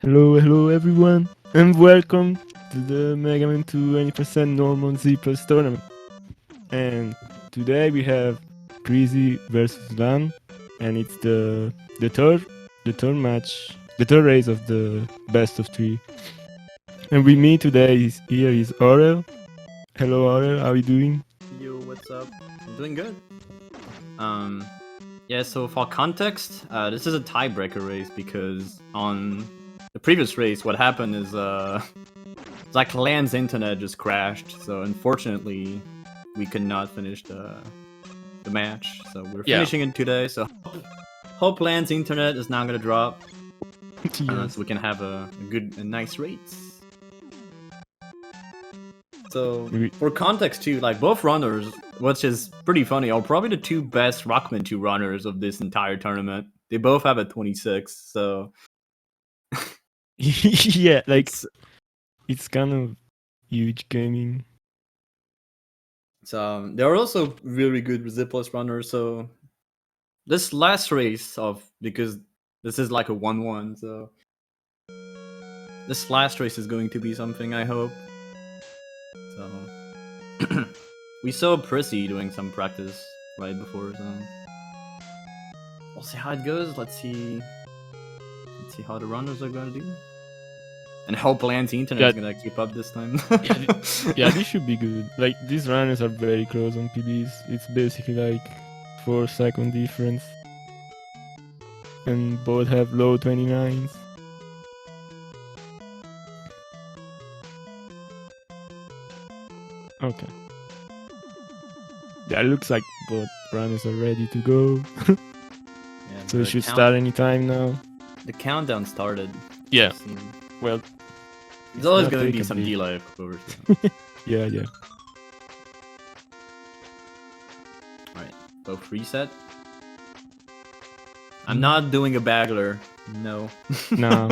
Hello everyone, and welcome to the MM2 Any Normal Zipless Tournament. And today we have prisi versus Lan, and it's the third match, the third race of the best of three. And with me today is Aurel. Hello Aurel, how are you doing? Yo, what's up? I'm doing good. Yeah, so for context, this is a tiebreaker race because on the previous race, what happened is, it's like Lan's internet just crashed, so unfortunately, we could not finish the match. So we're finishing it today, so hope Lan's internet is not gonna drop, Yes. so we can have a nice race. So, for context too, like both runners, which is pretty funny, are probably the two best Rockman 2 runners of this entire tournament. They both have a 26, so... Yeah, like, it's kind of huge gaming. So, they're also really good Zipless runners, so... This last race because this is like a 1-1, so... This last race is going to be something, I hope. So... We saw prisi doing some practice right before, so... We'll see how it goes, let's see how the runners are gonna do. And hope Lan's internet is gonna keep up this time. Yeah, this should be good. Like, these runners are very close on PBs. It's basically like 4-second difference. And both have low 29s. Okay. Yeah, it looks like both runners are ready to go. Yeah, so it should start anytime now. The countdown started. Yeah. Well, there's always gonna be some delay, of course. Yeah. Alright, both reset. I'm not doing a bagler. No. No.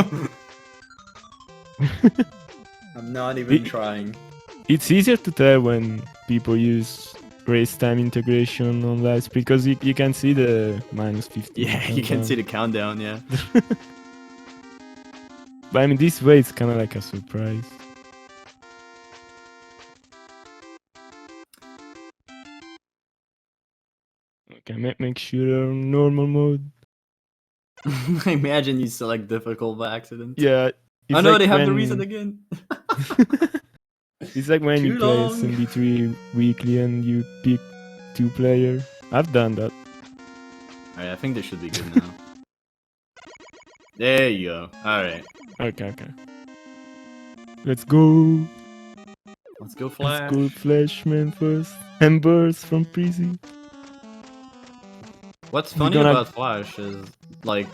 I'm not even trying. It's easier to tell when people use race time integration on live speed because you can see the -50. Yeah, you can see the countdown, yeah. But I mean, this way it's kind of like a surprise. Okay, make sure normal mode. Imagine you select difficult by accident. Yeah. I know, like they have the reason again. It's like when you play SMB3 weekly and you pick 2 players. I've done that. Alright, I think this should be good now. There you go. Alright. Okay. Let's go. Let's go Flash. Let's go Flashman first. And burst from prisi. What's funny about Flash is, like,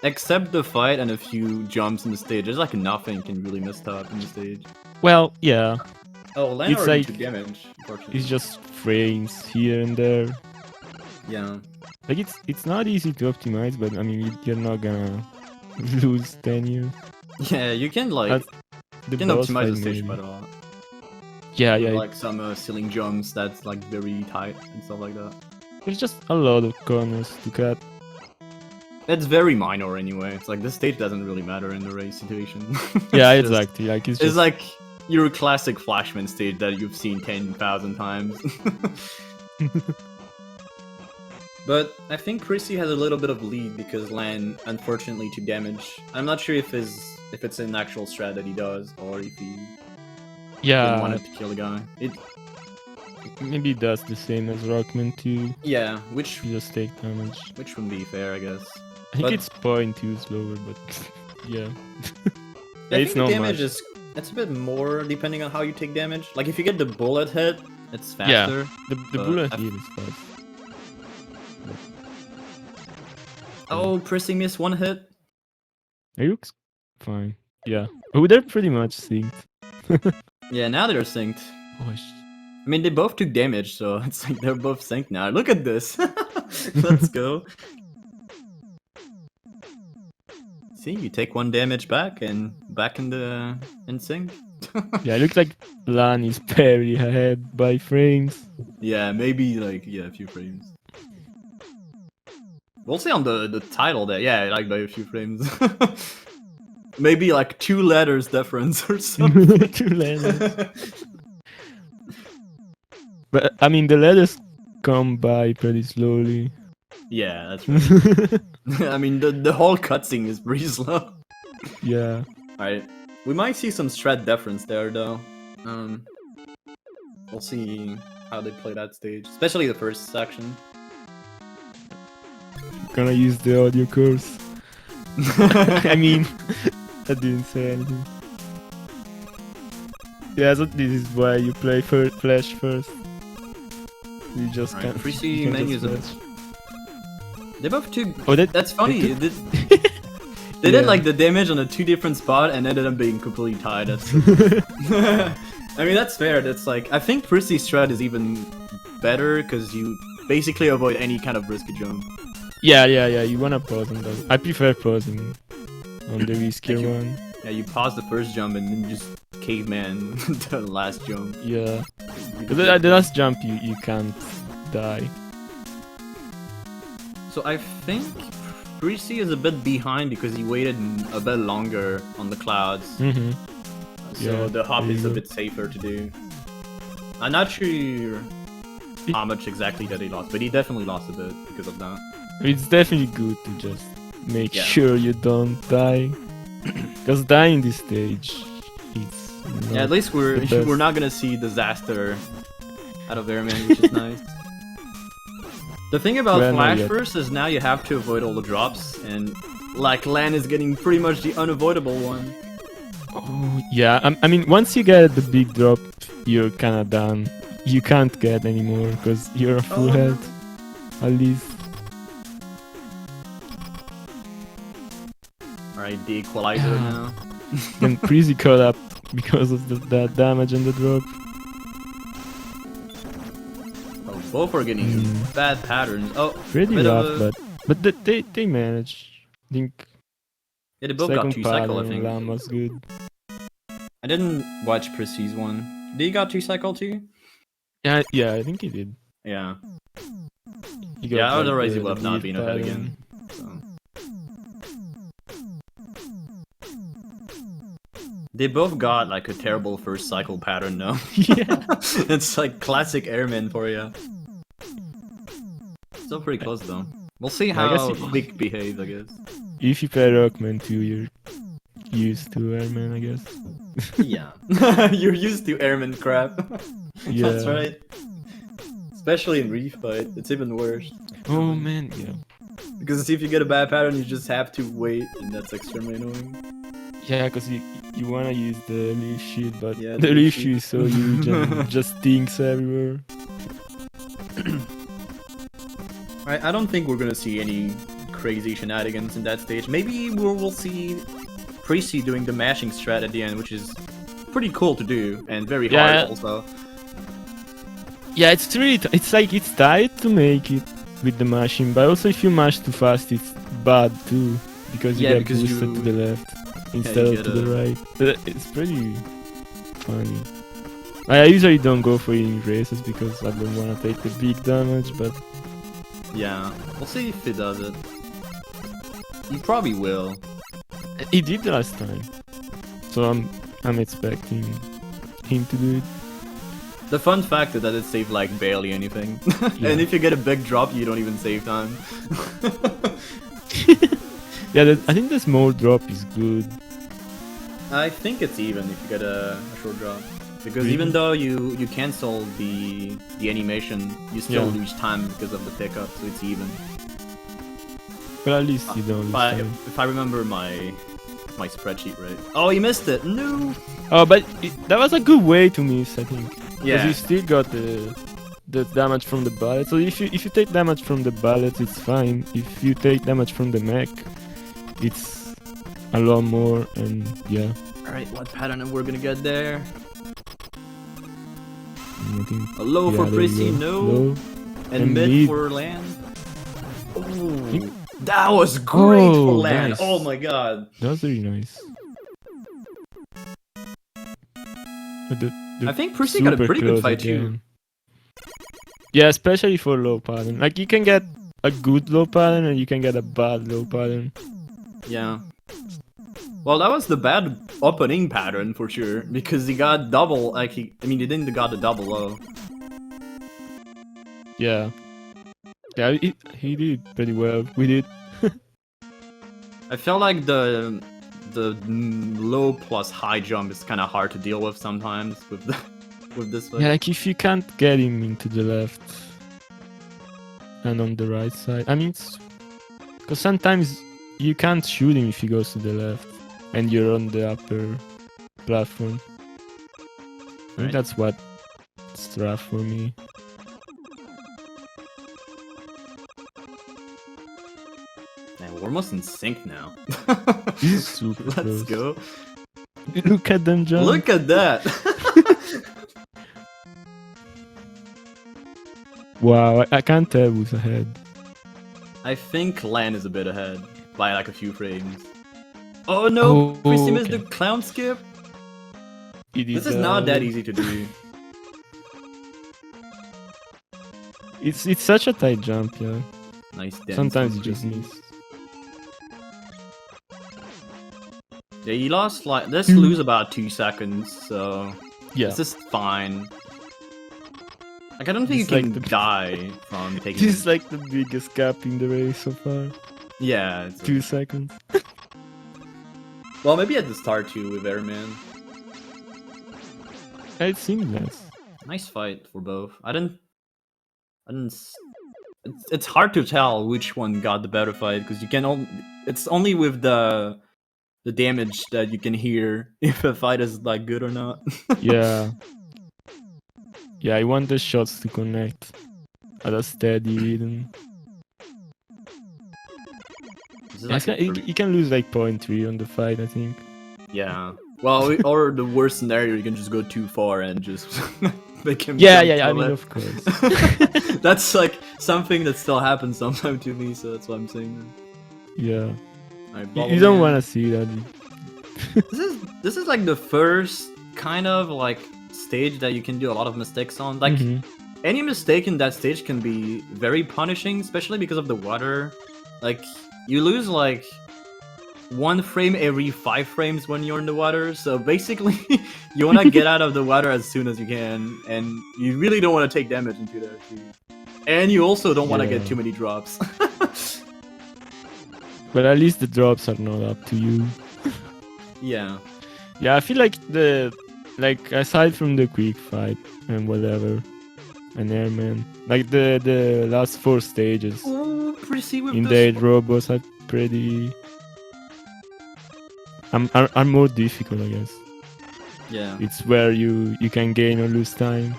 except the fight and a few jumps in the stage, there's like nothing can really mess up in the stage. Well, yeah. Oh, Lan already took damage, unfortunately. It's just frames here and there. Yeah. Like, it's not easy to optimize, but I mean, you're not gonna lose 10 years. Yeah, you can, like, you can optimize the stage quite a lot. Yeah. Like some ceiling jumps that's, like, very tight and stuff like that. There's just a lot of corners to cut. It's very minor anyway. It's like this stage doesn't really matter in the race situation. Yeah, exactly. Like it's like your classic Flashman stage that you've seen 10,000 times. But I think prisi has a little bit of lead because Lan unfortunately took damage. I'm not sure if it's an actual strat that he does or if he didn't want to kill the guy. Maybe it does the same as Rockman 2. Yeah, which just take damage. Which would be fair, I guess. I think it's 0.2 slower, but yeah. I think damage is it's a bit more depending on how you take damage. Like if you get the bullet hit, it's faster. Yeah, the bullet hit is fast. Oh, prisi missed one hit. It looks fine. Yeah. Oh, they're pretty much synced. Yeah, now they're synced. Oh, I mean, they both took damage, so it's like they're both synced now. Look at this. Let's go. See, you take 1 damage back and back in sync. Yeah, it looks like Lan is very ahead by frames. Yeah, maybe like a few frames. We'll see on the title that like by a few frames. maybe like 2 letters difference or something. 2 letters. But I mean, the letters come by pretty slowly. Yeah, that's right. I mean, the whole cutscene is pretty slow. Yeah. Alright, we might see some strat difference there though. We'll see how they play that stage, especially the first section. Gonna use the audio course. I mean, I didn't say anything. Yeah, so this is why you play Flash first. You just can't. Prisi you can't menus just are... flash. They both took... Oh, that's funny. They did like the damage on a 2 different spot and ended up being completely tied. I mean, that's fair. That's like, I think Prisi's strat is even better because you basically avoid any kind of risky jump. Yeah. You wanna pause on that. I prefer pausing on the riskier one. Yeah, you pause the first jump and then just caveman the last jump. Yeah. The last jump you can't die. So I think Prisi is a bit behind because he waited a bit longer on the clouds. Mm-hmm. So Yeah, the hop there you is a go. bit safer to do. I'm not sure how much exactly that he lost, but he definitely lost a bit because of that. It's definitely good to just make Yeah. sure you don't die. Because dying this stage, it's Yeah, at least we're the best. we're not gonna see disaster out of Airman, which is nice. The thing about Well, not Flash yet. Burst is now you have to avoid all the drops, and like Lan is getting pretty much the unavoidable one. Oh, yeah, I mean, once you get the big drop, you're kinda done. You can't get anymore because you're a full Oh, no. health, at least. Alright, the equalizer Yeah. now. Then Prisi caught up because of that damage and the drop. Oh, both are getting bad patterns. Oh, Pretty bit of rough, but they managed. I think yeah, they both got second 2 cycle, I pattern think. Lam was good. I didn't watch Prisi's one. Did he got 2 cycle too? Yeah, I think he did. Yeah. He got, Yeah, like, otherwise the- he would have the not weird been ahead pattern. again. So. They both got like a terrible first cycle pattern though. Yeah. It's like classic airman for you. Still pretty close though. We'll see I guess how he- Quick behaves, I guess. If you play Rockman too, you're used to Airman, I guess. Yeah. You're used to airman crap. Yeah. That's right. Especially in Reef Fight, it's even worse. Oh man, yeah. Because if you get a bad pattern, you just have to wait, and that's extremely annoying. Yeah, because you wanna use the leaf shield, but Yeah, the the leaf leaf shield is so huge and it just stinks everywhere. I don't think we're gonna see any crazy shenanigans in that stage. Maybe we'll see Prisi doing the mashing strat at the end, which is pretty cool to do and very Yeah. hard also. Yeah, it's really it's like it's tight to make it with the mashing, but also if you mash too fast, it's bad too because you Yeah, get because boosted you- to the left instead you of get to the a- right. But it's pretty funny. I usually don't go for it in races because I don't want to take the big damage, but Yeah, we'll see if he does it. He probably will. he did last time, so I'm expecting him to do it. The fun fact is that it saved like barely anything. Yeah. And if you get a big drop, you don't even save time. Yeah, I think the small drop is good. I think it's even if you get a short drop. Because Really? even though you cancel the animation, you still Yeah. lose time because of the pickup, so it's even. But at least you don't lose time. If I remember my spreadsheet right. Oh, he missed it! No! Oh, but that was a good way to miss, I think. Because Yeah. you still got the damage from the bullet. So if you take damage from the bullets, it's fine. If you take damage from the mech, it's a lot more. And yeah, Alright, what pattern are we gonna get there? I think A low for there you Prissy, go. no. Low. And And mid mid. for land. Think- Ooh, that was great for Oh, land. nice. Oh my god. That was really nice. But the I think Prissy got a super pretty good close fight too. again. Yeah, especially for low pattern. Like you can get a good low pattern and you can get a bad low pattern. Yeah. Well, that was the bad opening pattern for sure, because he got double, like he didn't got the double low. Yeah. Yeah, he did pretty well. We did. I felt like the low plus high jump is kind of hard to deal with sometimes with this fight. Yeah, like if you can't get him into the left and on the right side. I mean, it's because sometimes you can't shoot him if he goes to the left and you're on the upper platform. I think that's what's rough for me. Man, we're almost in sync now. This is super Let's close. go. Look at them jump. Look at that. Wow, I can't tell who's ahead. I think Lan is a bit ahead by like a few frames. Oh no, prisi missed the clown skip. This is not that easy to do. It's such a tight jump, yeah. Nice dance. Sometimes you just miss. Yeah, he lost like let's lose about 2 seconds, so Yeah. this is fine. Like I don't think It's you like can the- die from taking. This is like the biggest gap in the race so far. Yeah. It's 2 seconds. Well, maybe at the start too with Airman. It seemed less. Nice fight for both. It's hard to tell which one got the better fight because you can only. It's only with the damage that you can hear if a fight is like good or not. Yeah. Yeah, I want the shots to connect at a steady rhythm. This is Yeah, like you can lose like 0.3 on the fight, I think. yeah. Well, or the worst scenario, you can just go too far and just make him. Yeah, jump yeah, I to mean, it. of course. That's like something that still happens sometimes to me, so that's what I'm saying. Yeah. Alright, You don't want to see that. This is like the first kind of like stage that you can do a lot of mistakes on. Like any mistake in that stage can be very punishing, especially because of the water. Like you lose like 1 frame every 5 frames when you're in the water. So basically, you want to get out of the water as soon as you can, and you really don't want to take damage into that too. And you also don't want to get too many drops. But at least the drops are not up to you. Yeah. Yeah, I feel like aside from the quick fight and whatever, and Airman, like the last 4 stages Ooh, prisi with in this the robots are pretty. Are more difficult, I guess. Yeah. It's where you can gain or lose time.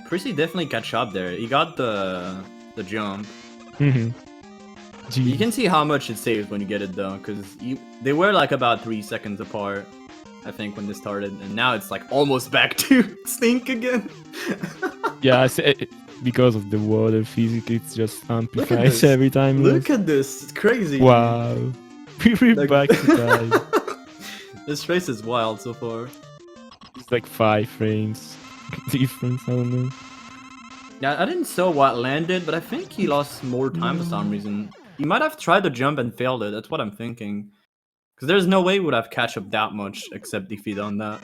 Prisi definitely catch up there. He got the jump. Mm-hmm. You can see how much it saves when you get it though, because they were like about 3 seconds apart, I think, when they started, and now it's like almost back to sync again. Yeah, I say, because of the water physics, it just amplifies this. every time. Look at this, it's crazy. Wow, we're Like- back to time. This race is wild so far. It's like 5 frames difference. I don't know. Yeah, I didn't saw what landed, but I think he lost more time for some reason. He might have tried to jump and failed it. That's what I'm thinking. Because there's no way he would have catch up that much except if he done that.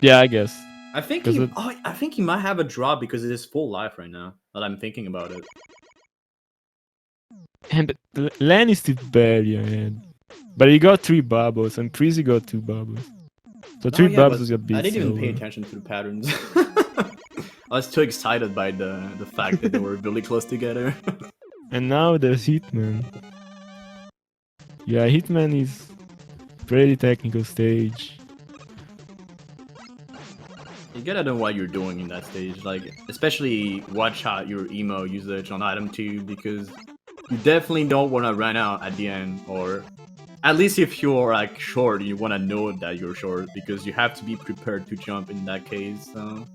Yeah, I guess. I think 'Cause I think he might have a drop because it is full life right now. That I'm thinking about it. And Len is still barely ahead. But he got 3 bubbles, and Prisi got 2 bubbles. So 3 yeah, bubbles but is a bit I didn't even pay slower. attention to the patterns. I was too excited by the fact that they were really close together. And now there's Hitman. Yeah, Hitman is pretty technical stage. You gotta know what you're doing in that stage, like especially watch out your emo usage on item 2 because you definitely don't want to run out at the end, or at least if you're like short, you want to know that you're short because you have to be prepared to jump in that case. So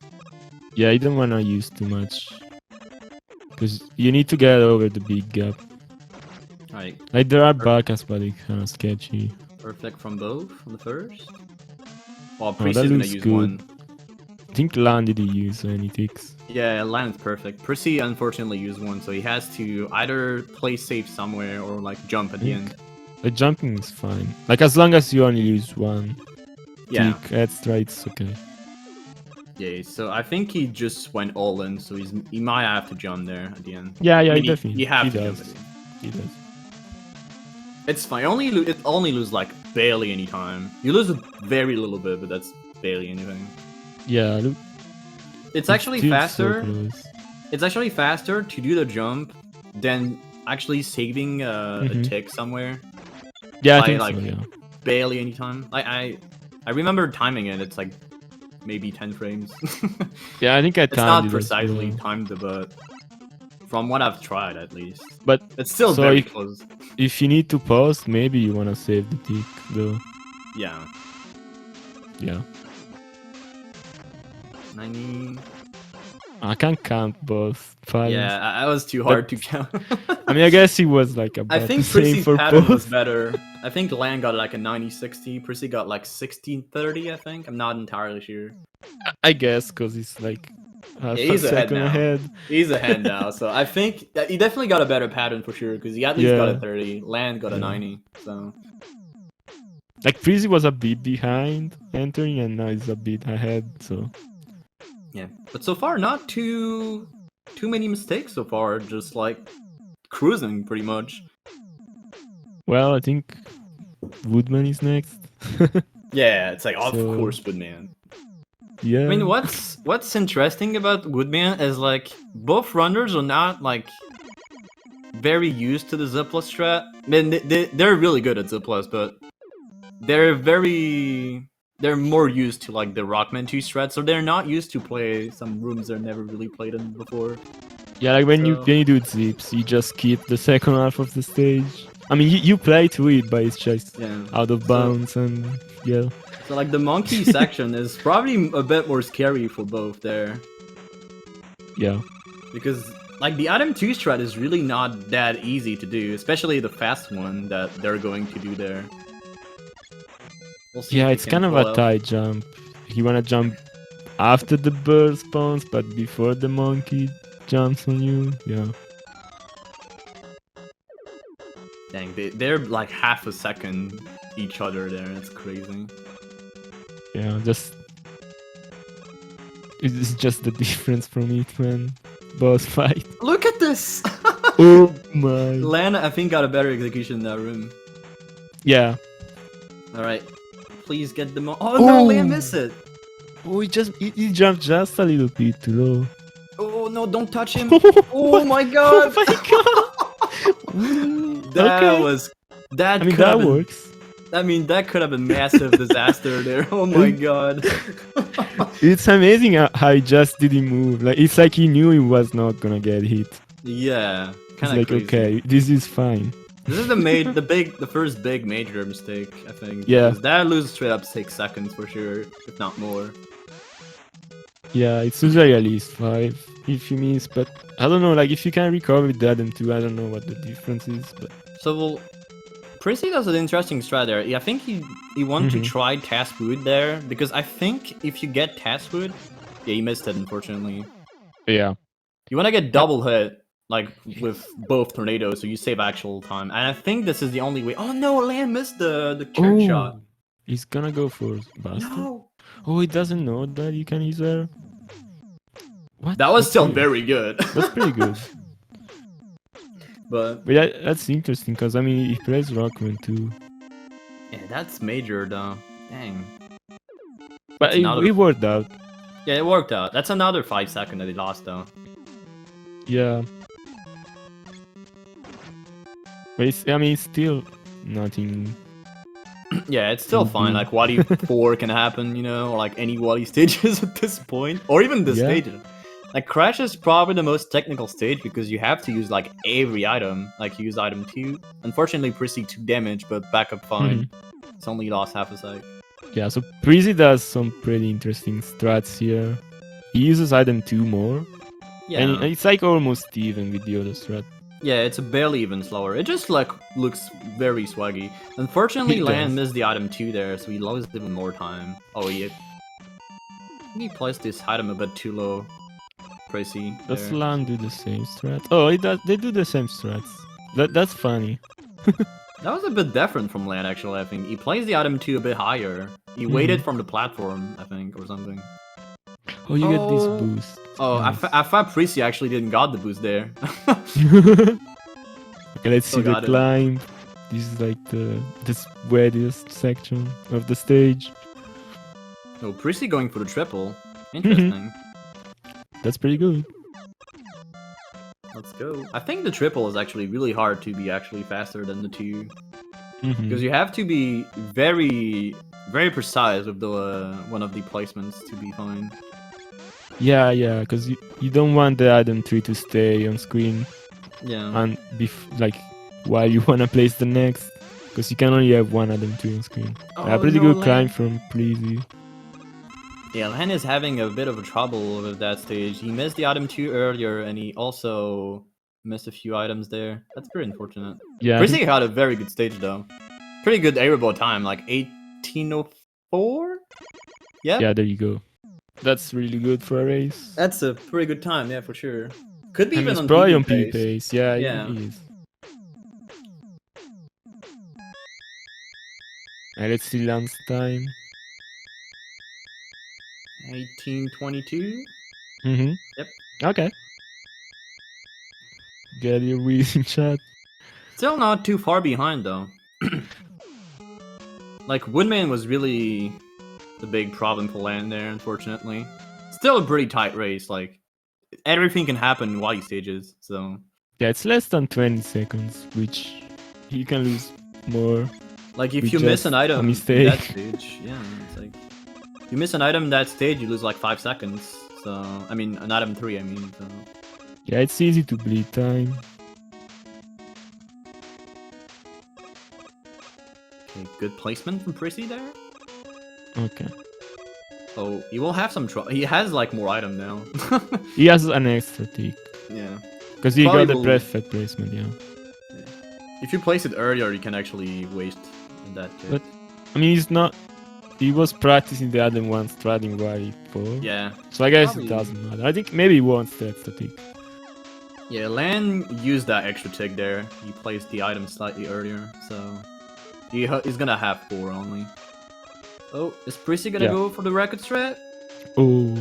Yeah, you don't wanna use too much. Because you need to get over the big gap. Like there are buckets, but it's kinda sketchy. perfect from both on the first. Well, Oh, Priest that is gonna looks use good. one. I think Lan did he use any ticks? Yeah, Lan is perfect. Percy unfortunately used one, so he has to either play safe somewhere or like jump at the end. The jumping is fine. Like as long as you only use one Yeah. tick extra, it's okay. Yeah, so I think he just went all in, so he might have to jump there at the end. Yeah, I mean, definitely. you have He to jump does. at the end. He does. It's fine. It only lose like barely any time. You lose a very little bit, but that's barely anything. Yeah, look. It's actually still so faster. close. It's actually faster to do the jump than actually saving a tick somewhere. Yeah, I by, think like, so, yeah. Barely any time. I remember timing it. It's like maybe 10 frames. Yeah, I think I It's timed not it as precisely well. timed, but from what I've tried at least. But It's still so very close. if you need to pause, maybe you wanna save the tick though. Yeah. Yeah. 90. I can't count both files. Yeah, I was too hard to count. I mean, I guess he was like about I think the same Prisi's for pattern was both. better. I think Lan got like a 90-60. Prisi got like 16-30, I think. I'm not entirely sure. I guess because he's like half Yeah, a he's ahead second now. ahead. He's ahead now, so I think that he definitely got a better pattern for sure, because he at least got a Yeah. 30. Lan got a Yeah. 90, so... Like Prisi was a bit behind entering, and now he's a bit ahead. So Yeah, but so far not too many mistakes so far. Just like cruising pretty much. well, I think Woodman is next. Yeah, it's like of So- course Woodman. Yeah. I mean, what's interesting about Woodman is like both runners are not like very used to the zipless strat. I mean, they're really good at zipless, but they're more used to like the Rockman 2 strat, so they're not used to play some rooms they've never really played in before. Yeah, like when you do zips, you just keep the second half of the stage. I mean, you play to it, but it's just Yeah. out of bounds and yeah. So like the monkey section is probably a bit more scary for both there. Yeah. Because like the item 2 strat is really not that easy to do, especially the fast one that they're going to do there. We'll see Yeah, if it's he kind can of pull a out. tight jump. You wanna jump after the bird spawns, but before the monkey jumps on you. Yeah. Dang, they're like half a second each other there. That's crazy. Yeah, it's just the difference from it, man. Boss fight. Look at this! Oh my. Lan, I think, got a better execution in that room. Yeah. Alright. Please get the oh no, Lan missed it! Oh, he jumped just a little bit too low. Oh no, don't touch him! Oh Oh my god! my god! That Okay. was... That I mean, could that have been, works. I mean, that could have been massive disaster there. Oh my god. It's amazing how he just didn't move. Like it's like he knew he was not gonna get hit. Yeah, It's kind of like, crazy. okay, this is fine. This is the first big major mistake, I think. Yeah. Because that loses straight up 6 seconds for sure, if not more. Yeah, it's usually at least 5 if you miss, but I don't know, like if you can recover with that and 2, I don't know what the difference is, but So, well, Prisi does an interesting strat there. I think he wanted to try Task Food there, because I think if you get Task Food... Yeah, he missed it, unfortunately. yeah. You want to get double hit, like, with both tornadoes, so you save actual time. And I think this is the only way... Oh no, Lan missed the trick shot. He's gonna go for Buster. No! Oh, he doesn't know that you can use there. What? That was That's still pretty- very good. That's pretty good. But But yeah, that's interesting because I mean he plays Rockman too. yeah, that's major though. Dang. But That's another- it worked out. Yeah, it worked out. That's another 5 seconds that he lost though. Yeah. But I mean it's still nothing. Yeah, it's still fine. Like Wadi 4 can happen, you know, or like any Wadi stages at this point, or even this Yeah. stage. Like Crash is probably the most technical stage because you have to use like every item. Like you use item 2. Unfortunately, Prisi 2 damage, but backup fine. It's only lost half a sec. Yeah, so Prisi does some pretty interesting strats here. He uses item 2 more. Yeah, And it's like almost even with the other strat. yeah, it's barely even slower. It just like looks very swaggy. Unfortunately, It Lan does. missed the item 2 there, so he lost even more time. Oh, yeah. He placed this item a bit too low. Pricey. Does there. Lan do the same strat? Oh, they do the same strats. That's funny. That was a bit different from Land, actually, I think. He plays the item 2 a bit higher. He waited from the platform, I think, or something. Oh, you get this boost. Oh, Nice. I thought Prisi actually didn't got the boost there. Okay, let's see the got it. climb. This is like the sweatiest section of the stage. Oh, Prisi going for the triple. Interesting. That's pretty good. Let's go. I think the triple is actually really hard to be actually faster than the 2. Mhm. Because you have to be very, very precise with the one of the placements to be fine. Yeah, because you don't want the item 3 to stay on screen Yeah. and like while you wanna place the next, because you can only have one item 3 on screen. Oh, Pretty no, good climb Lan. from Prisi. Yeah, Lan is having a bit of a trouble with that stage. He missed the item 2 earlier, and he also missed a few items there. That's pretty unfortunate. Yeah, Prisi had a very good stage, though. Pretty good airable time, like 18:04? yeah, there you go. That's really good for a race. That's a pretty good time, yeah, for sure. Could be I mean, even it's on probably PB on P pace. pace. Yeah, Yeah. it is. Let's see Lance time. 18:22? Mm-hmm. Yep. Okay. Get your wheels in chat. Still not too far behind, though. Like, Woodman was really the big problem for Land there, unfortunately. Still a pretty tight race, like, everything can happen while he stages, so... Yeah, it's less than 20 seconds, which you can lose more. Like, if with you miss just an a item in mistake. that stage, yeah, it's like... If you miss an item in that stage, you lose like 5 seconds, so... I mean, an item 3, I mean, so... Yeah, it's easy to bleed time. Okay, good placement from Prissy there. Okay. Oh, he will have some trouble. He has like more item now. He has an extra tick. Yeah. Because he Probably got the will- prefect placement, yeah. If you place it earlier, you can actually waste that tick. But- I mean, he's not... He was practicing the other one stratting right before. Yeah. So I guess Probably- it doesn't matter. I think maybe he wants the extra tick. Yeah, Lan used that extra tick there. He placed the item slightly earlier, so... He's gonna have 4 only. Oh, is Prissy gonna Yeah. go for the record strat? Oh.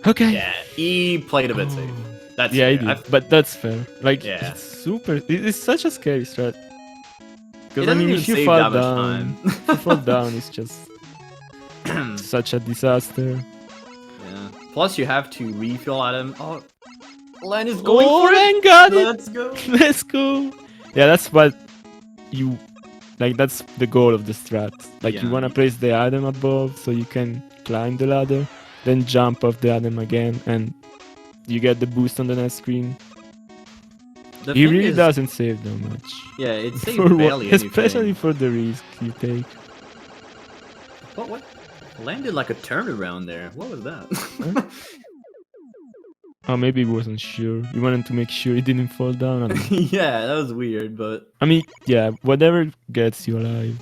Okay. Yeah, he played a bit safe. That's Yeah, he fair. did. But that's fair. Like, Yeah. it's super... It's such a scary strat. It Because, I doesn't mean, even if you save fall that much down... time. if you fall down, it's just such a disaster. Yeah. Plus, you have to refill item. Oh, Lan is going Oh, for it. thank God! Let's go. Let's go! Yeah, that's what you... Like, that's the goal of the strat. Like, you Yeah. want to place the item above so you can climb the ladder, then jump off the item again, and you get the boost on the next screen. The He thing really is- doesn't save that much. Yeah, it saves For what- barely especially anything. for the risk you take. What? Landed like a turnaround there. What was that? Oh, maybe he wasn't sure. He wanted to make sure he didn't fall down. I don't know. Yeah, that was weird, but I mean, yeah, whatever gets you alive.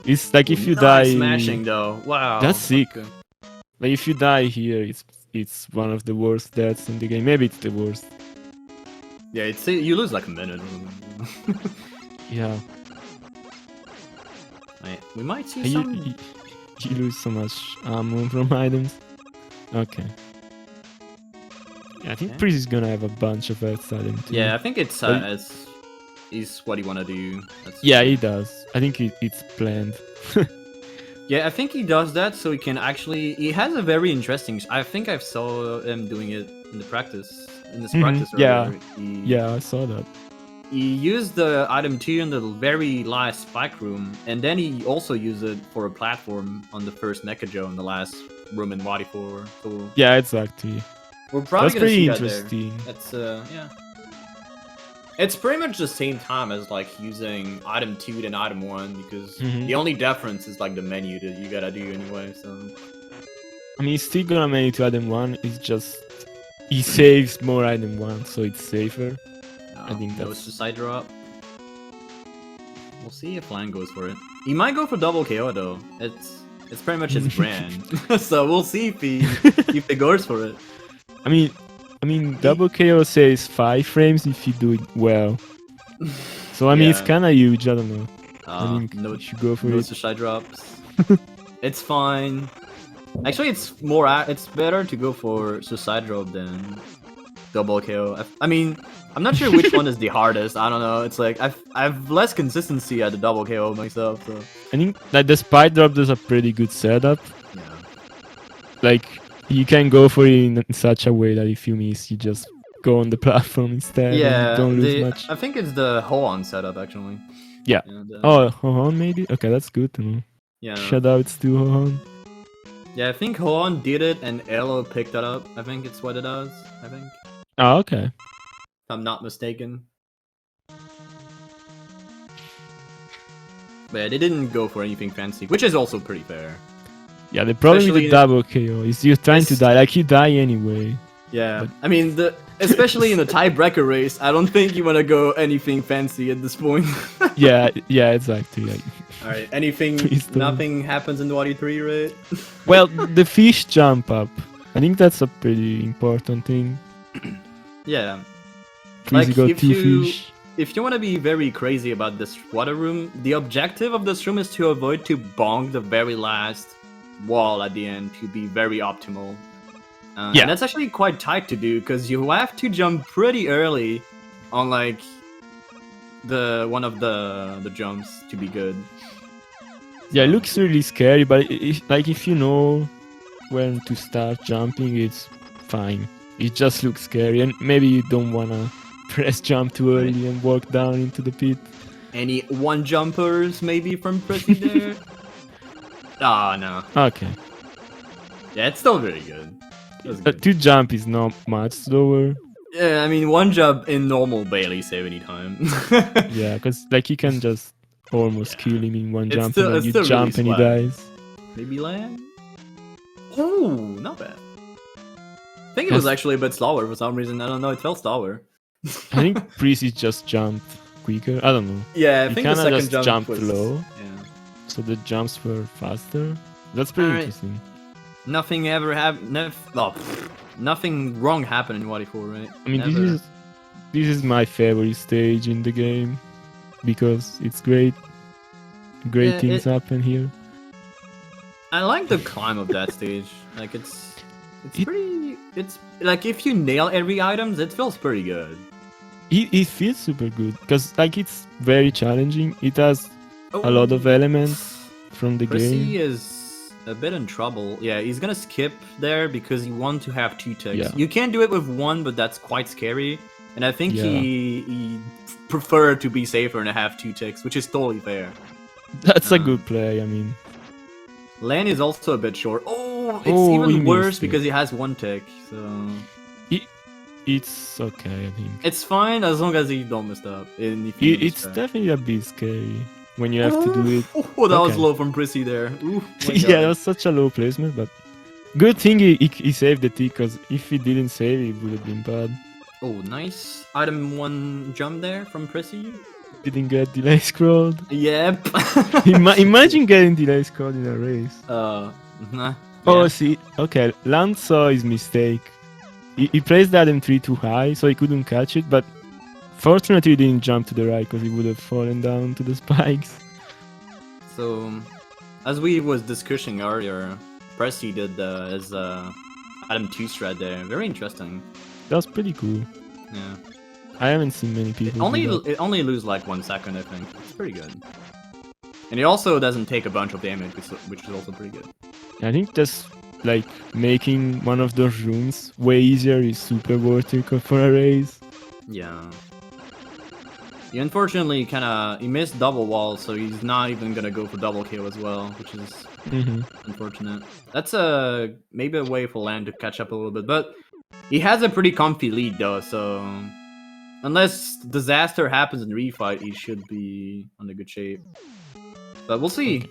It's like if you nice die... smashing though. Wow, That's sick. Okay. Like if you die here, it's one of the worst deaths in the game. Maybe it's the worst. Yeah, it's you lose like a minute. Yeah. We might see You, some. you lose so much ammo from items. Okay. Yeah, I think Okay. Priest is gonna have a bunch of X items too. Yeah, I think it's But- is what you wanna do. That's Yeah, he does. I think it's planned. Yeah, I think he does that so he can actually. He has a very interesting. I think I saw him doing it in the practice. In this Mhm, practice yeah. earlier. Yeah, I saw that. He used the item 2 in the very last spike room, and then he also used it for a platform on the first Nekajo in the last room in Wadi4. So Yeah, exactly. we're probably That's gonna pretty see that there. interesting. That's yeah. It's pretty much the same time as like using item 2 than item 1 because Mhm. the only difference is like the menu that you gotta do anyway. So I mean, he's still gonna make it to item 1. It's just he saves more item 1, so it's safer. I think goes that's- to side drop. We'll see if Lan goes for it. He might go for double KO though. It's pretty much his brand. So we'll see if he goes for it. I mean, I mean, double KO says 5 frames if you do it well. So I mean, it's Yeah. kind of huge. I don't know. I mean, No, you should go for no it. suicide drops. It's fine. Actually, it's more. It's better to go for suicide drop than double KO. I mean, I'm not sure which one is the hardest. I don't know. It's like I've less consistency at the double KO myself. So I think that the spike drop does a pretty good setup. yeah. Like you can go for it in such a way that if you miss, you just go on the platform instead and you Yeah, don't lose much. I think it's the Hoon setup actually. Yeah. And, Oh, Hohon maybe? Okay, that's good to know. yeah. Shoutouts to Hohon. Yeah, I think Hoon did it and Elo picked it up. I think it's what it does. I think. Oh, okay. If I'm not mistaken. But yeah, they didn't go for anything fancy, which is also pretty fair. Yeah, the problem with Especially the double KO is you're trying to It's- die. Like you die anyway. Yeah, But- I mean, especially in the tiebreaker race, I don't think you want to go anything fancy at this point. Yeah, exactly. Like, Alright, anything, Please don't. nothing happens in Wadi 3, right? well, the fish jump up. I think that's a pretty important thing. Yeah. Please Like, go if 2 you- fish. If you want to be very crazy about this water room, the objective of this room is to avoid to bonk the very last wall at the end to be very optimal. Yeah. And that's actually quite tight to do because you have to jump pretty early on like one of the jumps to be good. Yeah, it looks really scary, but if you know when to start jumping, it's fine. It just looks scary, and maybe you don't wanna press jump too early and walk down into the pit. Any one jumpers maybe from prisi there? Ah, no. Okay. Yeah, it's still very good. That's good. 2 jump is not much slower. Yeah, I mean, one jump in normal barely save any time. Yeah, because like you can just almost kill him in one It's jump, still- and then it's you still jump really and he swag. dies. Maybe land? Ooh, not bad. I think it was Yes. actually a bit slower for some reason. I don't know, it felt slower. I think Prisi just jumped quicker. I don't know. Yeah, I He think the kinda second just jump jumped was low. Yeah. So the jumps were faster. That's pretty Alright. interesting. Nothing ever happened. Nothing wrong happened in Wadi 4, right? I mean, Never. this is my favorite stage in the game because it's great. Great Yeah, things happen here. I like the climb of that stage. Like it's It- pretty. It's like if you nail every items, it feels pretty good. It feels super good because like it's very challenging. It has a lot of elements from the Prissy game. is a bit in trouble. Yeah, he's gonna skip there because he wants to have 2 ticks. Yeah. You can do it with 1, but that's quite scary. And I think Yeah. he preferred to be safer and have 2 ticks, which is totally fair. That's a um, good play. I mean, Lan is also a bit short. Oh, it's Oh, he even worse missed it. because he has 1 tick. So it's okay. I think it's fine as long as he don't mess up. And if you it's definitely a bit scary when you have to do it. Oh, that was Okay. low from Prissy there. Ooh, my Yeah, God. that was such a low placement, but good thing he saved the tick, because if he didn't save it, would have been bad. Oh, nice. Item 1 jump there from Prissy. Didn't get delay scrolled. Yep. Imagine getting delay scrolled in a race. Nah. Oh, Yeah. see, okay, Lance saw his mistake. He placed that M3 too high, so he couldn't catch it, but fortunately he didn't jump to the right, because he would have fallen down to the spikes. So, as we was discussing earlier, Pressy did his Item 2 strat there. Very interesting. That was pretty cool. Yeah. I haven't seen many people do that. It only lose like 1 second, I think. It's pretty good. And he also doesn't take a bunch of damage, which is also pretty good. I think that's like making one of those rooms way easier is super worth it for a race. Yeah. He unfortunately he missed double wall, so he's not even gonna go for double kill as well, which is unfortunate. That's maybe a way for Lan to catch up a little bit, but he has a pretty comfy lead though, so unless disaster happens in refight, he should be on a good shape. But we'll see.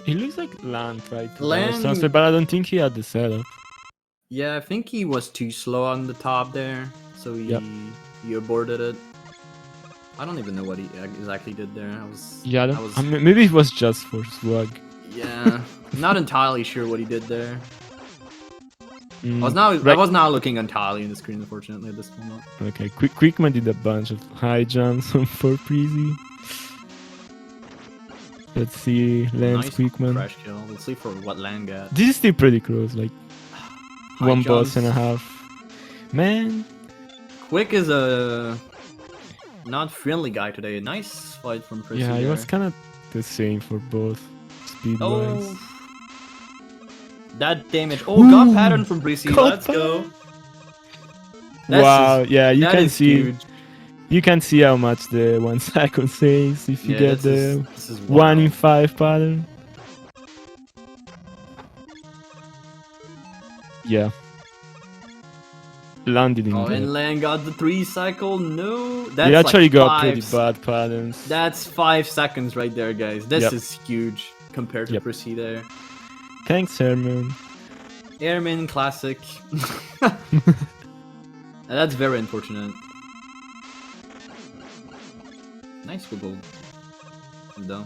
It looks like Lan tried to Lan- balance transfer, but I don't think he had the setup. Yeah, I think he was too slow on the top there, so Yep. he aborted it. I don't even know what he exactly did there. Yeah, I was I mean, maybe it was just for swag. yeah, not entirely sure what he did there. I was now looking entirely in the screen, unfortunately, at this moment. Okay, Quickman did a bunch of high jumps for Prisi. Let's see, Lance Nice Quickman. crash kill. Let's see for what Lang got. This is still pretty close, like High one jumps. boss and a half. Man, Quick is a not friendly guy today. Nice fight from Prissy. yeah, it there. was kind of the same for both speed wise. Oh, that damage. Oh, got pattern from Prissy. Let's go. Wow, yeah, you that can is see. huge. You can see how much the 1 second saves if you Yeah, get this the is 1 in wild. 5 pattern. Yeah. Landed in Oh, there. and Lang got the 3 cycle. No, that's He actually like got pretty bad patterns. That's 5 seconds right there, guys. This Yep. is huge compared to Yep. Prissy there. Thanks, Herman. Airman classic. That's very unfortunate. Nice wiggle. Though.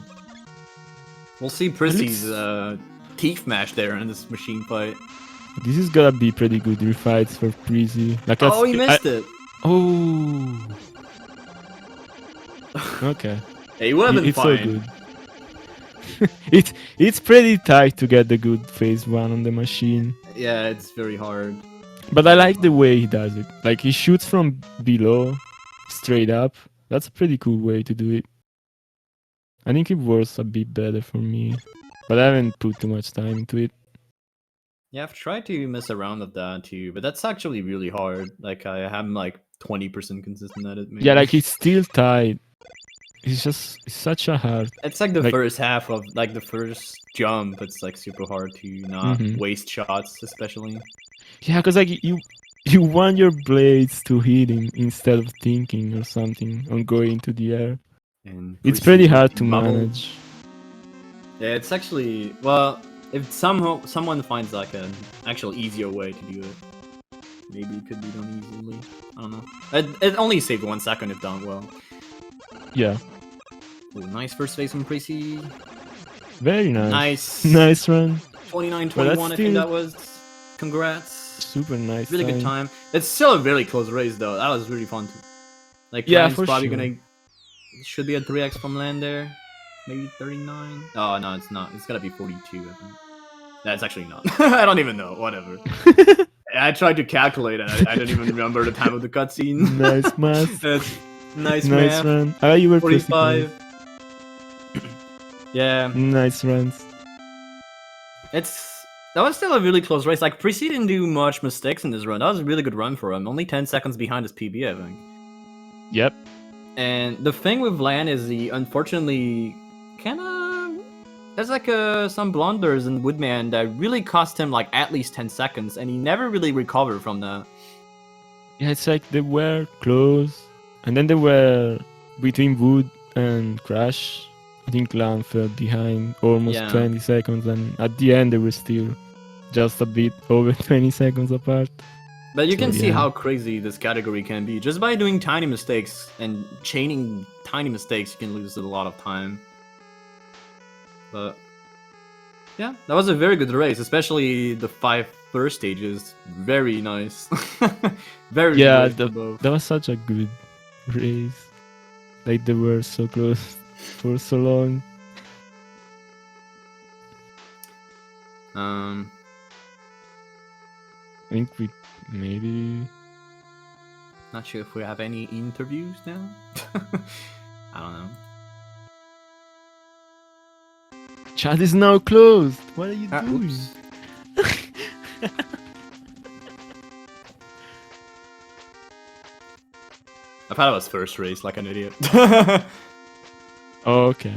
We'll see Prissy's teeth mash there in this machine fight. This is gonna be pretty good refights for Prisi. Like, Oh, he missed it. Oh. Okay. Hey, he would have been It's fine. so good. it's pretty tight to get the good phase 1 on the machine. Yeah, it's very hard. But I like the way he does it. Like, he shoots from below, straight up. That's a pretty cool way to do it. I think it works a bit better for me. But I haven't put too much time into it. Yeah, I've tried to mess around with that too, but that's actually really hard. Like, I am like 20% consistent at it. Maybe. Yeah, like, it's still tight. It's such a hard... It's like the first half of, like, the first jump. It's like super hard to not waste shots, especially. Yeah, because like you want your blades to hit him instead of thinking or something on going into the air. And it's pretty hard to manage. Yeah, it's actually, well, if someone finds like an actual easier way to do it, maybe it could be done easily. I don't know. It only saved 1 second if done well. Yeah. Ooh, nice first phase from Prissy. Very nice. Nice. Nice run. 29-21, I think that was. Congrats. Super nice. Really good time. It's still a really close race though. That was really fun too. Like, yeah, Land's for probably sure. gonna should be a 3x from Land there. Maybe 39. Oh no, it's not. It's gotta be 42, I think. That's actually not. I don't even know. Whatever. I tried to calculate and I didn't even remember the time of the cutscene. Nice math. That's nice math. Run. You were 45. Yeah. Nice runs. That was still a really close race. Like, Prissy didn't do much mistakes in this run. That was a really good run for him. Only 10 seconds behind his PB, I think. Yep. And the thing with Lan is he unfortunately kind of... There's like some blunders in Woodman that really cost him like at least 10 seconds, and he never really recovered from that. Yeah, it's like they were close, and then they were between Wood and Crash. I think Lan fell behind almost 20 seconds, and at the end they were still just a bit over 20 seconds apart. But you can see how crazy this category can be. Just by doing tiny mistakes and chaining tiny mistakes, you can lose a lot of time. But yeah, that was a very good race, especially the 5 first stages. Very nice. Very yeah, that was such a good race. Like, they were so close for so long. I think we maybe... Not sure if we have any interviews now. I don't know. Chat is now closed. What are you doing? I thought it was first race, like an idiot. Oh, okay.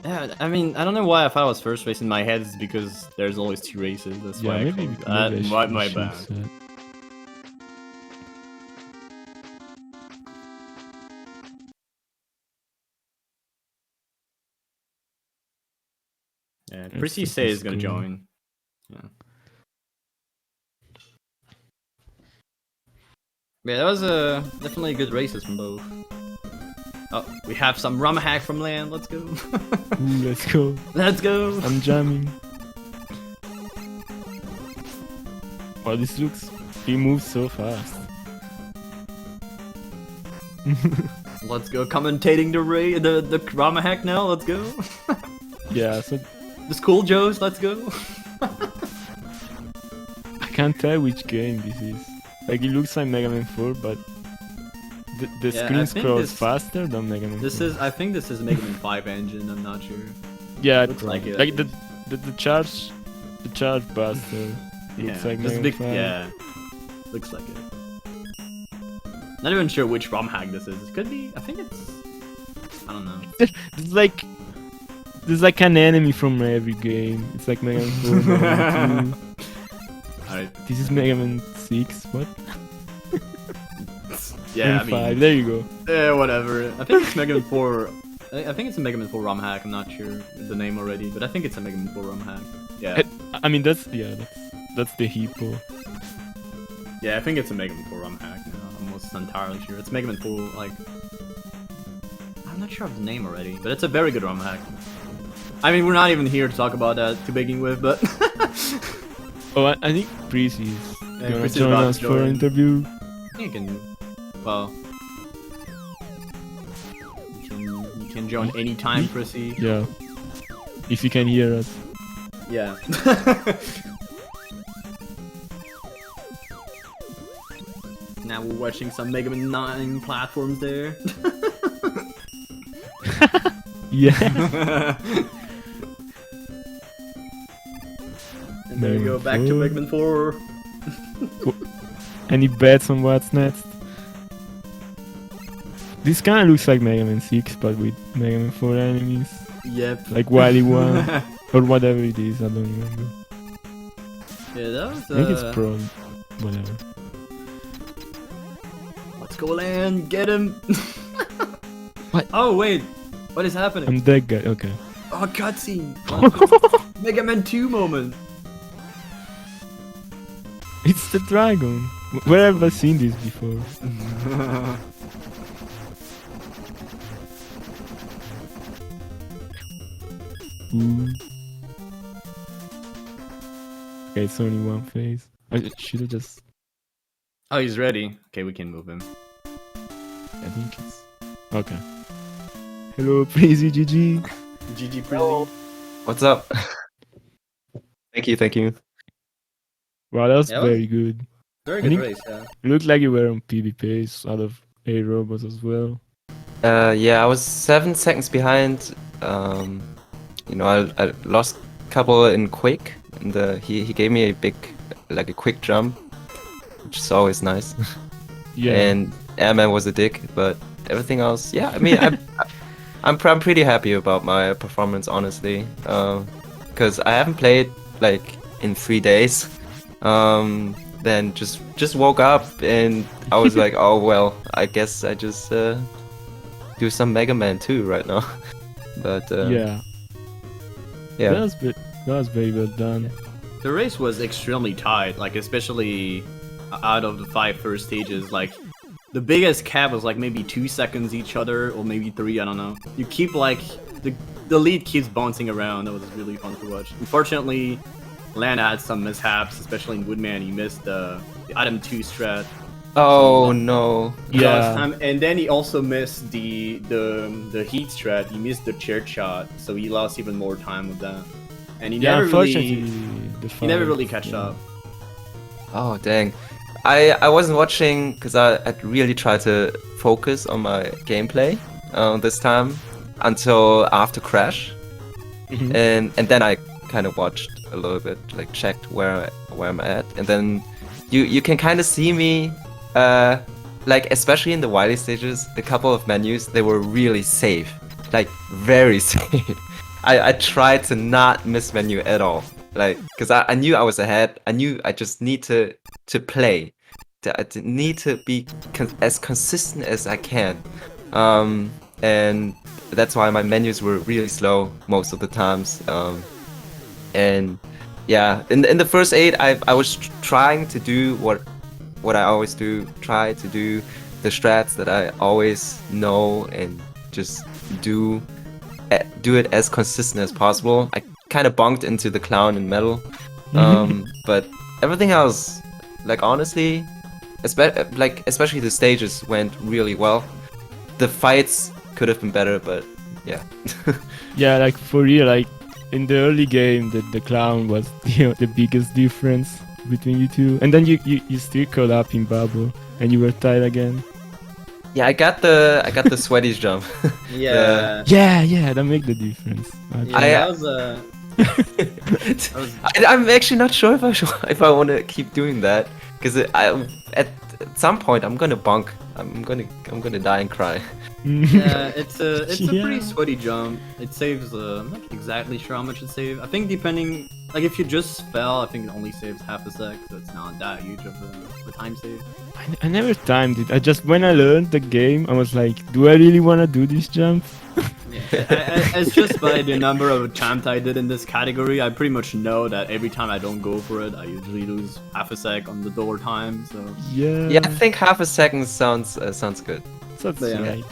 Yeah, I mean, I don't know why I thought it was first race in my head. It's because there's always 2 races. That's why maybe my bad. Yeah, Prissy Say is gonna join. Yeah. Yeah, that was definitely good races from both. Oh, we have some rum hack from land. Let's go. Ooh, let's go. Let's go. I'm jamming. Wow, this looks... He moves so fast. Let's go. Commentating the rum hack now. Let's go. Yeah, so... The school Joes. Let's go. I can't tell which game this is. Like, it looks like Mega Man 4, but... The Yeah, I screen think scrolls this- faster than Mega Man 4. I think this is Mega Man 5 engine. I'm not sure. Yeah, looks like it. Like the charge buster looks like this Mega Man big. 5. Yeah, looks like it. Not even sure which ROM hack this is. It could be. I think it's. I don't know. There's like an enemy from every game. It's like Mega Man 4, Mega Man 2. Alright. This is Mega Man 6. What? Yeah, I and mean. 5. There you go. Yeah, whatever. I think it's Mega Man 4. I think it's a Mega Man 4 ROM hack. I'm not sure the name already, but I think it's a Mega Man 4 ROM hack. Yeah. I mean that's the hippo. Yeah, I think it's a Mega Man 4 ROM hack. No, I'm almost entirely sure. It's Mega Man 4, like... I'm not sure of the name already, but it's a very good ROM hack. I mean, we're not even here to talk about that to begin with, but... Oh, I think prisi is Yeah, gonna Prisi is join about us to for an join. interview. You can... Well... You can join anytime, Prissy. Yeah. If you can hear us. Yeah. Now we're watching some Mega Man 9 platforms there. Yeah. And there you go, back to Mega Man 4. Any bets on what's next? This kind of looks like Mega Man 6, but with Mega Man 4 enemies. Yep. Like Wily 1, or whatever it is, I don't remember. Yeah, that was, I think it's Pro, whatever. Let's go land, get him! What? Oh wait, what is happening? I'm that guy, okay. Oh, cutscene! Mega Man 2 moment! It's the dragon! Where have I seen this before? Ooh. Okay, it's only one phase. I should have just... Oh, he's ready. Okay, we can move him. I think it's... Okay. Hello, Prisi GG. GG Hello. Prissy. What's up? Thank you. Wow, that was Yeah, very good. Very I good think- race, yeah. It looked like you were on PB pace out of A robots as well. Yeah, I was 7 seconds behind. I lost a couple in quick, and he gave me a quick jump, which is always nice. Yeah. And Airman was a dick, but everything else, yeah. I mean, I'm pretty happy about my performance, honestly, because I haven't played like in 3 days. Then just woke up and I was like, oh well, I guess I just do some Mega Man 2 right now. But Yeah. yeah. That was very well done. The race was extremely tight, like especially out of the 5 first stages, like the biggest cap was like maybe 2 seconds each other, or maybe 3, I don't know. You keep like, the lead keeps bouncing around. That was really fun to watch. Unfortunately, Lan had some mishaps, especially in Woodman. He missed the item 2 strat. Oh no. Yeah. And then he also missed the heat strat. He missed the chair shot, so he lost even more time with that. And he Yeah, never unfortunately, really, the he never fight, really catched yeah. up. Oh dang. I wasn't watching because I really tried to focus on my gameplay this time until after Crash, Mhm. and then I kind of watched a little bit, like checked where I'm at, and then you can kind of see me, like especially in the Wily stages, a couple of menus they were really safe, like very safe. I tried to not miss menu at all, like because I knew I was ahead. I knew I just need to play. I need to be as consistent as I can, and that's why my menus were really slow most of the times. And yeah, in the first 8, I was trying to do what what I always do. Try to do the strats that I always know and just do it as consistent as possible. I kind of bunked into the clown and metal, but everything else, like honestly, especially the stages went really well. The fights could have been better, but yeah. Yeah, like for real, like in the early game, the clown was the biggest difference between you two, and then you still caught up in bubble, and you were tied again. Yeah, I got the sweaty jump. Yeah. Yeah, that make the difference. Yeah, I'm actually not sure if I want to keep doing that, because at some point I'm gonna bunk. I'm gonna die and cry. Yeah, it's a Yeah. pretty sweaty jump. It saves I'm not exactly sure how much it saves. I think depending, like if you just fell, I think it only saves half a sec, so it's not that huge of a time save. I never timed it. I just, when I learned the game, I was like, do I really want to do this jump? Yeah, it's just by the number of attempts I did in this category, I pretty much know that every time I don't go for it, I usually lose half a sec on the door time. So Yeah. Yeah, I think half a second sounds good. So it's Yeah. right.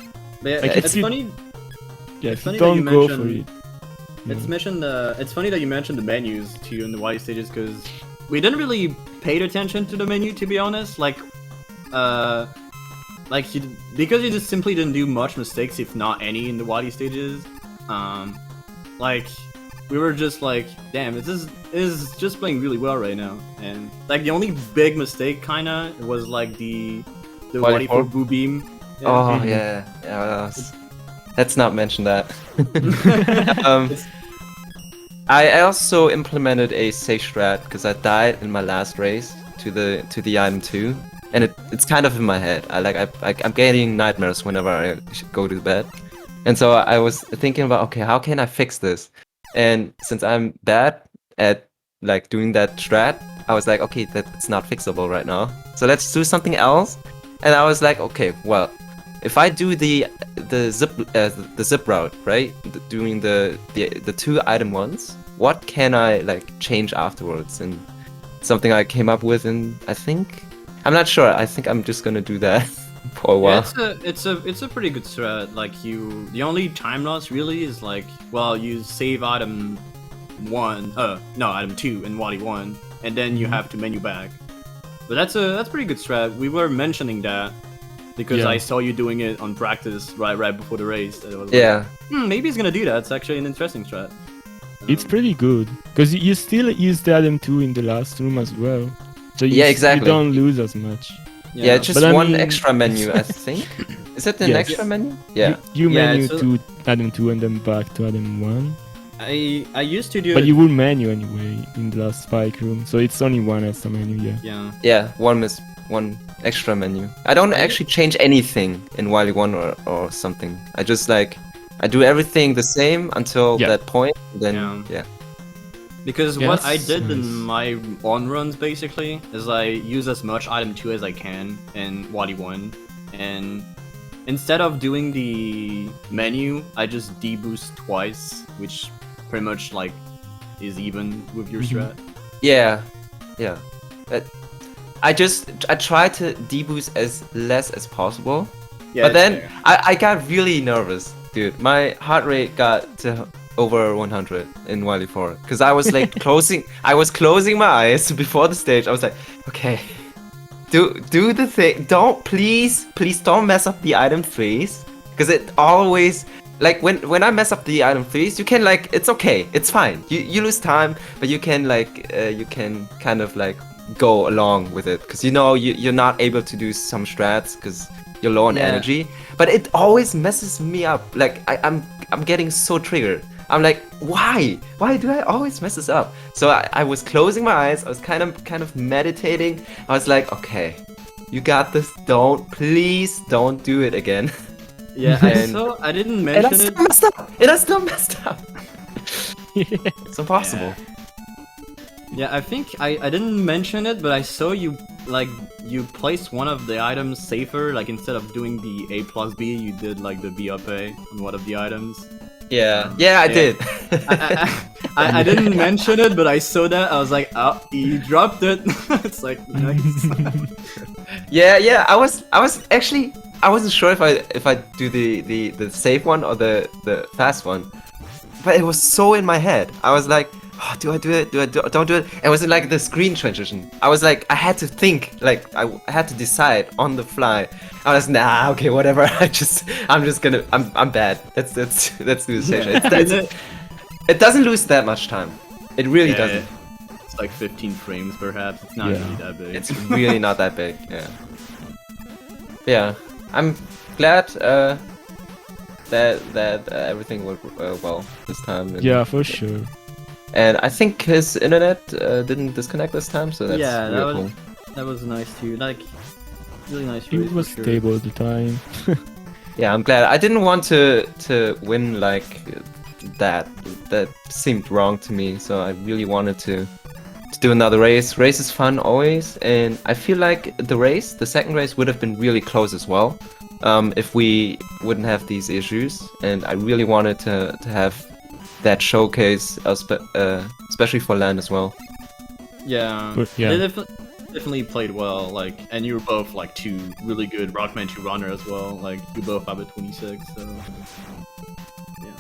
but yeah, Like, it's it's- funny. Yeah, It's if funny you that you don't go for mentioned- it. It's funny that you mentioned the menus too in the Wily stages, because we didn't really pay attention to the menu, to be honest. Because you just simply didn't do much mistakes, if not any, in the Wily stages. We were just like, damn, this is just playing really well right now. And like the only big mistake kinda was like the Wily Wily for 4? Boo Beam. Yeah. Oh Mhm. yeah. Let's not mention that. I also implemented a safe strat because I died in my last race to the item 2, and it's kind of in my head. I'm getting nightmares whenever I go to bed, and so I was thinking about, okay, how can I fix this? And since I'm bad at like doing that strat, I was like, okay, that's not fixable right now. So let's do something else. And I was like, okay, well, if I do the zip route, right, doing the 2 item ones, what can I like change afterwards? And something I came up with, and I'm not sure. I think I'm just gonna do that for a while. Yeah, it's a pretty good strat. Like the only time loss really is like, well, you save item 2 in Wally 1, and then you have to menu back. But that's pretty good strat. We were mentioning that because Yeah. I saw you doing it on practice right before the race. That it was Yeah, like, maybe he's gonna do that. It's actually an interesting strat. It's pretty good because you still use the item 2 in the last room as well, so Yeah, exactly. you don't lose as much. yeah, just But I one mean- extra menu, I think. Is it an Yes. extra menu? Yeah. You Yeah, menu so- to item 2 and then back to item 1, I used to do but it. you will menu anyway in the last spike room, so it's only one extra menu. Yeah. Yeah. Yeah, one extra menu. I don't actually change anything in Wily 1 or something. I just I do everything the same until Yeah. that point. Then Yeah. Because Yeah, what I that's did in nice. my on runs basically is I use as much item 2 as I can in Wadi 1, and instead of doing the menu, I just deboost twice, which pretty much like is even with your Mhm. strat. Yeah. But I try to deboost as less as possible. Yeah, But it's then fair. I got really nervous, dude. My heart rate got to over 100 in Wily 4 because I was like closing my eyes before the stage. I was like, okay, do the thing. Please don't mess up the item freeze, because it always, like, when I mess up the item freeze, you can, like, it's okay, it's fine. You lose time, but you can, like, you can kind of like go along with it, because you're not able to do some strats because you're low on Yeah. energy. But it always messes me up. Like, I'm getting so triggered. I'm like, why do I always mess this up? So I was closing my eyes. I was kind of meditating. I was like, okay, you got this. Please don't do it again. Yeah, And- I didn't And I mention still it. messed up. And I still messed up. It's impossible. Yeah, I think I didn't mention it, but I saw you placed one of the items safer. Like, instead of doing the A plus B, you did like the B up A on one of the items. Yeah, I Yeah. did. I didn't mention it, but I saw that. I was like, oh, he dropped it. It's like nice. Yeah. I was actually, I wasn't sure if I do the safe one or the fast one, but it was so in my head. I was like, oh, do I do it? Don't do it? And it was like the screen transition. I was like, I had to think, like I had to decide on the fly. I was nah, okay, whatever. I'm just gonna, I'm bad. Let's do the station. It doesn't lose that much time. It really doesn't. It's like 15 frames perhaps. It's not really that big. It's really not that big. Yeah. Yeah. I'm glad that everything went well this time. Yeah, for sure. And I think his internet didn't disconnect this time, so that's really cool. That was nice too. Like, really nice. He was stable at the time. Yeah, I'm glad. I didn't want to win like that. That seemed wrong to me, so I really wanted to do another race. Race is fun always, and I feel like the second race would have been really close as well, if we wouldn't have these issues. And I really wanted to have that showcase, especially for LAN as well. Yeah, But, yeah. they definitely played well. Like, and you were both like two really good Rockman 2 runner as well. Like, you both have a 26, so yeah,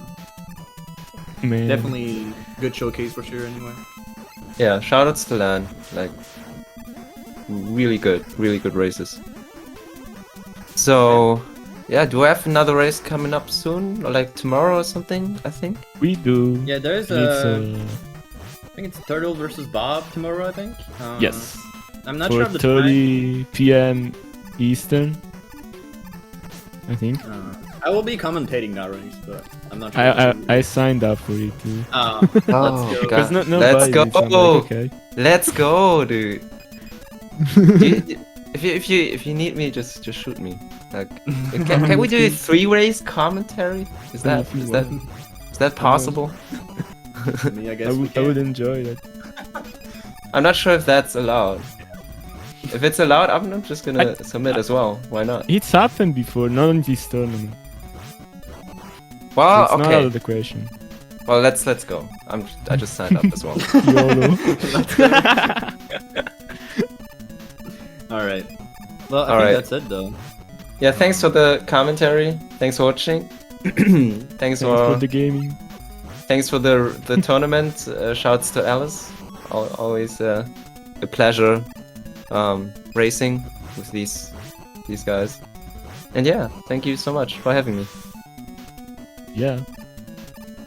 Man. definitely good showcase for sure. Anyway. Yeah, shoutouts to LAN. Like, really good races. So, yeah, do I have another race coming up soon? Or like tomorrow or something, I think? We do. Yeah, there's It's, I think it's Turtle versus Bob tomorrow. I think. yes. I'm not For sure of the 30 p.m. Eastern, I think. time. I will be commentating that race, but I'm not sure. I signed up for it too. Let's go. God. Because nobody Let's did, so I'm go! like, okay. Let's go, dude. If you need me, just shoot me. Like, can we do a 3-race commentary? Is that possible? I mean, I guess I would enjoy that. I'm not sure if that's allowed. If it's allowed, I'm just gonna submit as well. Why not? It's happened before, not in this tournament. Well, It's not out okay. of the question. Well, let's go. I just signed up as well. YOLO. All right. Well, I All think right. that's it though. Yeah, thanks for the commentary. Thanks for watching. Thanks Thanks for the gaming. Thanks for the tournament. Shouts to Alice. Always a pleasure racing with these guys. And yeah, thank you so much for having me. Yeah.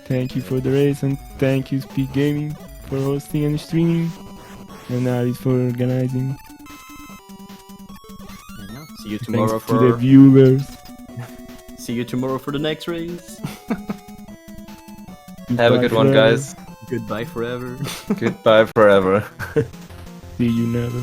Thank you for the race, and thank you SpeedGaming for hosting and streaming, and Alice for organizing. See you Thanks tomorrow to the for. viewers. See you tomorrow for the next race. Have a good one, forever. guys. Goodbye forever. Goodbye forever. See you never.